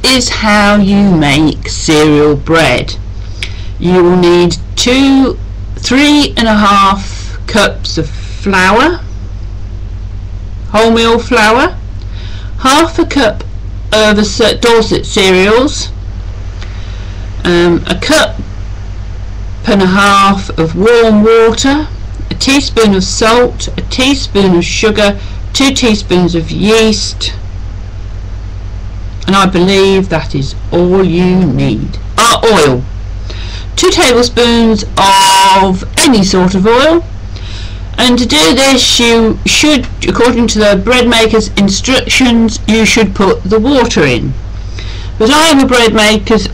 is how you make cereal bread. You will need 3.5 cups of flour, wholemeal flour, half a cup of Dorset cereals, a cup and a half of warm water, a teaspoon of salt, a teaspoon of sugar, 2 teaspoons of yeast, and I believe that is all you need. Oil, 2 tablespoons of any sort of oil. And to do this, you should, according to the bread maker's instructions, you should put the water in. But I am a bread maker's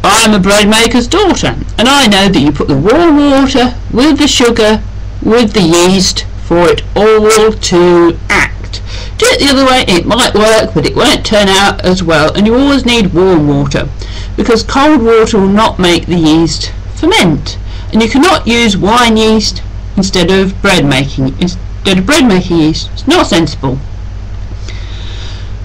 daughter, and I know that you put the warm water with the sugar, with the yeast, for it all to act. Do it the other way, it might work, but it won't turn out as well. And you always need warm water, because cold water will not make the yeast ferment. And you cannot use wine yeast instead of bread making yeast. It's not sensible.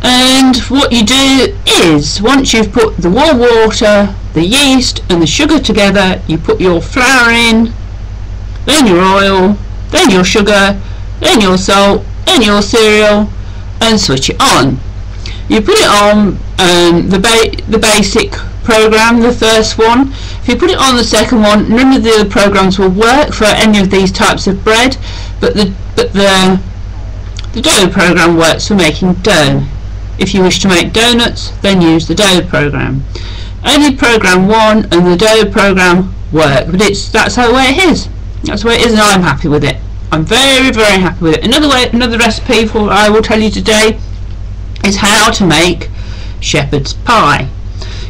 And what you do is, once you've put the warm water, the yeast and the sugar together, you put your flour in, then your oil, then your sugar, then your salt, then your cereal, and switch it on. You put it on the basic program, the first one. If you put it on the second one, none of the other programs will work for any of these types of bread, but the dough program works for making dough. If you wish to make donuts, then use the dough program. Only program 1 and the dough program work, but that's the way it is. That's the way it is, and I'm happy with it. I'm very, very happy with it. Another recipe I will tell you today is how to make shepherd's pie.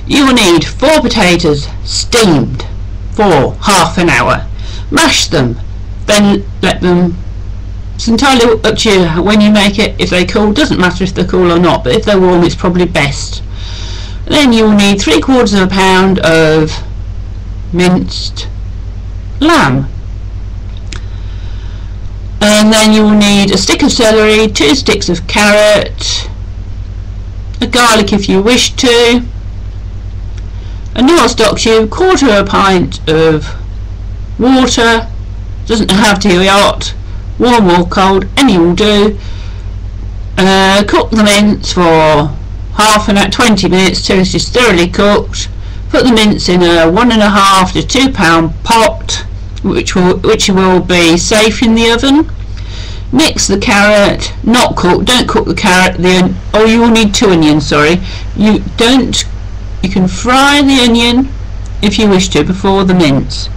You will need 4 potatoes steamed for half an hour. Mash them, then let them. It's entirely up to you when you make it. If they cool, doesn't matter if they're cool or not, but if they're warm, it's probably best. Then you will need 3/4 pound of minced lamb, and then you will need a stick of celery, 2 sticks of carrot, a garlic if you wish to, a Knorr stock cube, 1/4 pint of water, doesn't have to be hot, warm or cold, any will do. Cook the mince for 20 minutes till it's just thoroughly cooked. Put the mince in a 1.5 to 2 pound pot, which will be safe in the oven. Mix the carrot, not cook, don't cook the carrot, you will need 2 onions, sorry. You can fry the onion if you wish to before the mince.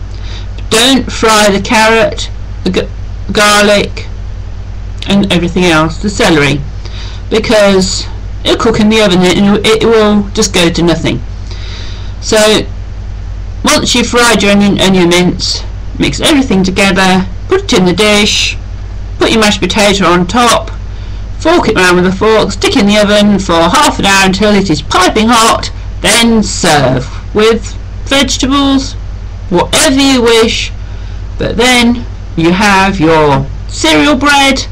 But don't fry the carrot, the garlic and everything else, the celery, because it'll cook in the oven and it will just go to nothing. So once you've fried your onion and your mince, mix everything together, put it in the dish, put your mashed potato on top, fork it round with a fork, stick in the oven for half an hour until it is piping hot, then serve with vegetables, whatever you wish. But then you have your cereal bread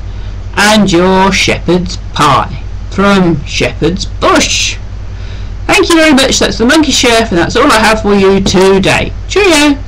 and your shepherd's pie from Shepherd's Bush. Thank you very much. That's the Monkey Chef, and that's all I have for you today. Cheerio!